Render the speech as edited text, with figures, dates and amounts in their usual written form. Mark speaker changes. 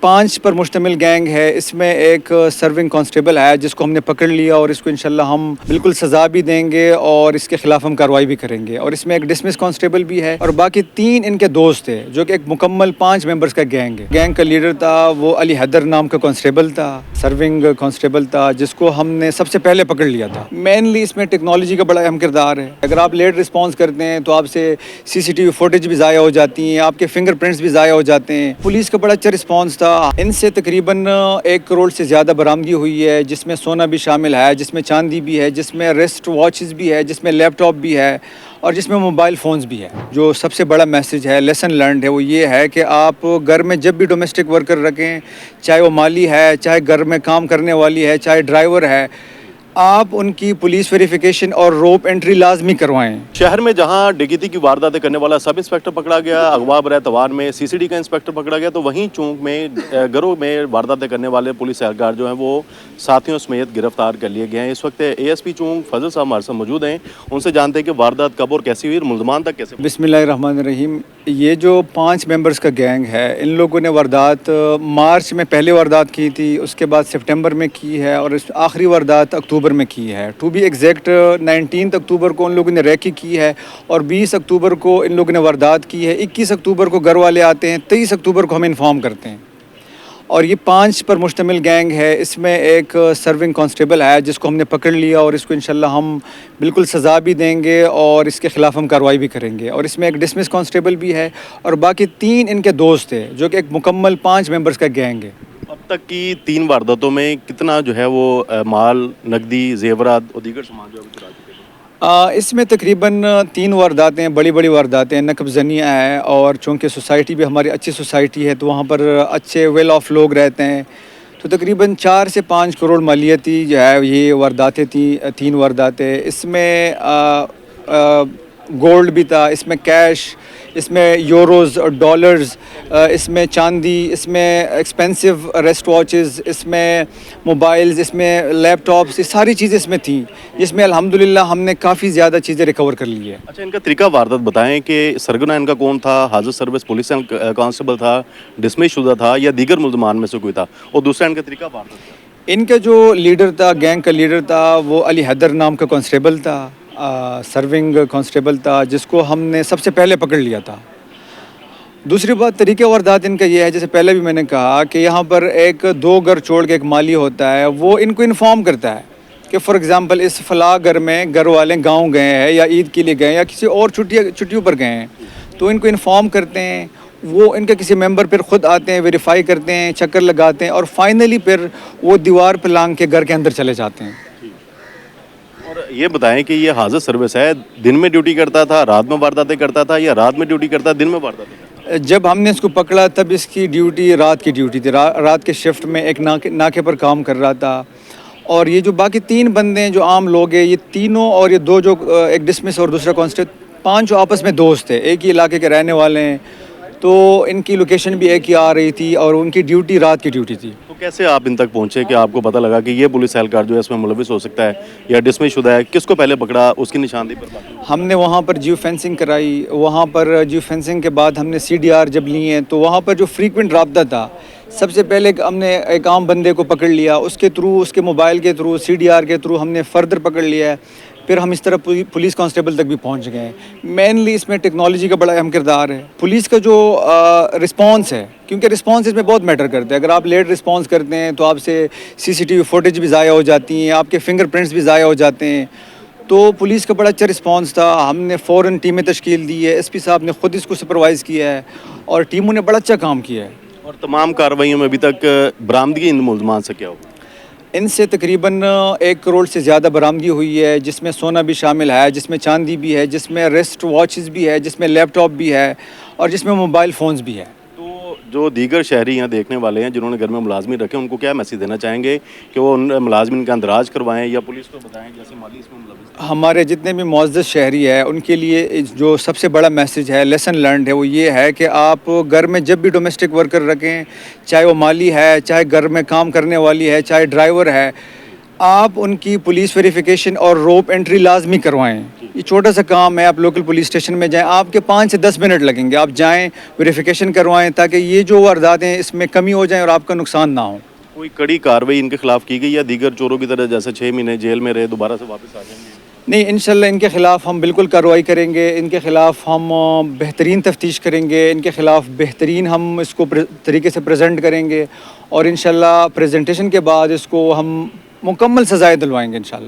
Speaker 1: 5 پر مشتمل گینگ ہے. اس میں ایک سرونگ کانسٹیبل ہے جس کو ہم نے پکڑ لیا اور اس کو انشاءاللہ ہم بالکل سزا بھی دیں گے اور اس کے خلاف ہم کارروائی بھی کریں گے. اور اس میں ایک ڈسمس کانسٹیبل بھی ہے اور باقی 3 ان کے دوست تھے جو کہ ایک مکمل 5 ممبرز کا گینگ ہے. گینگ کا لیڈر تھا وہ علی حیدر نام کا کانسٹیبل تھا, سرونگ کانسٹیبل تھا جس کو ہم نے سب سے پہلے پکڑ لیا تھا. مینلی اس میں ٹیکنالوجی کا بڑا اہم کردار ہے. اگر آپ لیٹ رسپانس کرتے ہیں تو آپ سے CCTV فوٹیج بھی ضائع ہو جاتی ہیں, آپ کے فنگر پرنٹس بھی ضائع ہو جاتے ہیں. پولیس کا بڑا اچھا رسپانس تھا. ان سے تقریباً 1 کروڑ سے زیادہ برآمدگی ہوئی ہے, جس میں سونا بھی شامل ہے, جس میں چاندی بھی ہے, جس میں ریسٹ واچز بھی ہے, جس میں لیپ ٹاپ بھی ہے اور جس میں موبائل فونز بھی ہے. جو سب سے بڑا میسج ہے, لیسن لرنڈ ہے, وہ یہ ہے کہ آپ گھر میں جب بھی ڈومیسٹک ورکر رکھیں, چاہے وہ مالی ہے, چاہے گھر میں کام کرنے والی ہے, چاہے ڈرائیور ہے, آپ ان کی پولیس ویریفیکیشن اور روپ انٹری لازمی کروائیں.
Speaker 2: شہر میں جہاں ڈکیتی کی وارداتیں کرنے والا سب انسپیکٹر پکڑا گیا, اغوا برائے توار میں CCD کا انسپیکٹر پکڑا گیا, تو وہیں چونک میں گھروں میں وارداتیں کرنے والے پولیس اہلکار جو ہیں وہ ساتھیوں سمیت گرفتار کر لیے گئے ہیں. اس وقت ASP چونک فضل صاحب ہمارے ساتھ موجود ہیں, ان سے جانتے ہیں کہ واردات کب اور کیسی ہوئی اور ملزمان تک کیسے.
Speaker 1: بسم اللہ الرحمن الرحیم. یہ جو 5 ممبرز کا گینگ ہے, ان لوگوں نے واردات مارچ میں پہلے واردات کی تھی, اس کے بعد سپٹمبر میں کی ہے اور آخری واردات اکتوبر میں کی ہے. ٹو بی ایگزیکٹ 19 اکتوبر کو ان لوگوں نے ریکی کی ہے اور 20 اکتوبر کو ان لوگوں نے واردات کی ہے. 21 اکتوبر کو گھر والے آتے ہیں, 23 اکتوبر کو ہمیں انفارم کرتے ہیں. اور یہ 5 پر مشتمل گینگ ہے. اس میں ایک سرونگ کانسٹیبل ہے جس کو ہم نے پکڑ لیا اور اس کو انشاءاللہ ہم بالکل سزا بھی دیں گے اور اس کے خلاف ہم کارروائی بھی کریں گے. اور اس میں ایک ڈسمس کانسٹیبل بھی ہے اور باقی 3 ان کے دوست تھے جو کہ ایک مکمل 5 ممبرز کا گینگ ہے.
Speaker 2: اب تک کی 3 وارداتوں میں کتنا جو ہے وہ مال, نقدی, زیورات اور دیگر سامان جو ہے چرا چکے ہیں؟
Speaker 1: اس میں تقریباً 3 وارداتیں, بڑی بڑی وارداتیں, نقب زنیہ ہے, اور چونکہ سوسائٹی بھی ہماری اچھی سوسائٹی ہے تو وہاں پر اچھے ویل آف لوگ رہتے ہیں, تو تقریباً 4 سے 5 کروڑ مالیتی جو ہے یہ وارداتیں تھیں. 3 وارداتیں, اس میں گولڈ بھی تھا, اس میں کیش, اس میں یوروز اور ڈالرز, اس میں چاندی, اس میں ایکسپینسو ریسٹ واچز, اس میں موبائلز, اس میں لیپ ٹاپس, یہ ساری چیزیں اس میں تھیں, جس میں الحمدللہ ہم نے کافی زیادہ چیزیں ریکور کر لی ہے.
Speaker 2: اچھا, ان کا طریقہ واردات بتائیں کہ سرگنا ان کا کون تھا, حاضر سروس پولیس کانسٹیبل تھا, ڈسمس شدہ تھا یا دیگر ملزمان میں سے کوئی تھا, اور دوسرا ان کا طریقہ واردات تھا.
Speaker 1: ان کا جو لیڈر تھا, گینگ کا لیڈر تھا, وہ علی حیدر نام کا کانسٹیبل تھا, سرونگ کانسٹیبل تھا جس کو ہم نے سب سے پہلے پکڑ لیا تھا. دوسری بات, طریقہ واردات ان کا یہ ہے, جیسے پہلے بھی میں نے کہا کہ یہاں پر ایک 2 گھر چھوڑ کے ایک مالی ہوتا ہے, وہ ان کو انفارم کرتا ہے کہ فار ایگزامپل اس فلاں گھر میں گھر والے گاؤں گئے ہیں یا عید کے لیے گئے ہیں یا کسی اور چھٹیوں پر گئے ہیں, تو ان کو انفارم کرتے ہیں. وہ ان کے کسی ممبر پھر خود آتے ہیں, ویریفائی کرتے ہیں, چکر لگاتے ہیں اور فائنلی پھر وہ دیوار پہ لانگ کے گھر کے اندر چلے جاتے ہیں.
Speaker 2: اور یہ بتائیں کہ یہ حاضر سروس ہے, دن میں ڈیوٹی کرتا تھا, رات میں وارداتیں کرتا تھا, یا رات میں ڈیوٹی کرتا, دن میں وارداتیں کرتا؟
Speaker 1: جب ہم نے اس کو پکڑا تب اس کی ڈیوٹی رات کی ڈیوٹی تھی, رات کے شفٹ میں ایک ناکے پر کام کر رہا تھا. اور یہ جو باقی 3 بندے ہیں جو عام لوگ ہیں, یہ تینوں اور یہ 2 جو ایک ڈسمس اور دوسرا کانسٹیبل, 5 جو آپس میں دوست تھے, ایک ہی علاقے کے رہنے والے ہیں, تو ان کی لوکیشن بھی ایک ہی آ رہی تھی اور ان کی ڈیوٹی رات کی ڈیوٹی تھی.
Speaker 2: تو کیسے آپ ان تک پہنچے کہ آپ کو پتہ لگا کہ یہ پولیس اہلکار جو ہے اس میں ملوث ہو سکتا ہے یا ڈسمس شدہ ہے؟ کس کو پہلے پکڑا, اس کی نشاندہی پر؟
Speaker 1: ہم نے وہاں پر جیو فینسنگ کرائی. وہاں پر جیو فینسنگ کے بعد ہم نے CDR جب لی ہیں تو وہاں پر جو فریکوینٹ رابطہ تھا, سب سے پہلے ہم نے ایک عام بندے کو پکڑ لیا, اس کے تھرو, اس کے موبائل کے تھرو, CDR کے تھرو ہم نے فردر پکڑ لیا ہے. پھر ہم اس طرح پولیس کانسٹیبل تک بھی پہنچ گئے ہیں. مینلی اس میں ٹیکنالوجی کا بڑا اہم کردار ہے. پولیس کا جو رسپانس ہے, کیونکہ رسپانس اس میں بہت میٹر کرتا ہے. اگر آپ لیٹ رسپانس کرتے ہیں تو آپ سے CCTV فوٹیج بھی ضائع ہو جاتی ہیں, آپ کے فنگر پرنٹس بھی ضائع ہو جاتے ہیں. تو پولیس کا بڑا اچھا رسپانس تھا. ہم نے فوراً ٹیمیں تشکیل دی ہے, SP صاحب نے خود اس کو سپروائز کیا ہے اور ٹیموں نے بڑا اچھا کام کیا ہے.
Speaker 2: اور تمام کارروائیوں میں ابھی تک برآمدگی ان ملزمان سے کیا ہو؟
Speaker 1: ان سے تقریباً 1 کروڑ سے زیادہ برآمدگی ہوئی ہے, جس میں سونا بھی شامل ہے, جس میں چاندی بھی ہے, جس میں ریسٹ واچز بھی ہے, جس میں لیپ ٹاپ بھی ہے اور جس میں موبائل فونز بھی ہے.
Speaker 2: تو جو دیگر شہری یہاں دیکھنے والے ہیں جنہوں نے گھر میں ملازمین رکھے, ان کو کیا میسیج دینا چاہیں گے کہ وہ ان ملازمین کا اندراج کروائیں یا پولیس کو بتائیں جیسے مالی اس میں ملوث؟
Speaker 1: ہمارے جتنے بھی معزز شہری ہیں ان کے لیے جو سب سے بڑا میسج ہے, لیسن لرنڈ ہے, وہ یہ ہے کہ آپ گھر میں جب بھی ڈومیسٹک ورکر رکھیں, چاہے وہ مالی ہے, چاہے گھر میں کام کرنے والی ہے, چاہے ڈرائیور ہے, آپ ان کی پولیس ویریفیکیشن اور روپ انٹری لازمی کروائیں. یہ چھوٹا سا کام ہے. آپ لوکل پولیس اسٹیشن میں جائیں, آپ کے 5 سے 10 منٹ لگیں گے. آپ جائیں, ویریفیکیشن کروائیں تاکہ یہ جو وارداتیں ہیں اس میں کمی ہو جائیں اور آپ کا نقصان نہ ہو.
Speaker 2: کوئی کڑی کارروائی ان کے خلاف کی گئی یا دیگر چوروں کی طرح جیسے 6 مہینے جیل میں رہے دوبارہ سے واپس آ جائیں گے؟
Speaker 1: نہیں, انشاءاللہ ان کے خلاف ہم بالکل کارروائی کریں گے. ان کے خلاف ہم بہترین تفتیش کریں گے. ان کے خلاف بہترین ہم اس کو طریقے سے پریزنٹ کریں گے اور انشاءاللہ پریزنٹیشن کے بعد اس کو ہم مکمل سزائیں دلوائیں گے انشاءاللہ.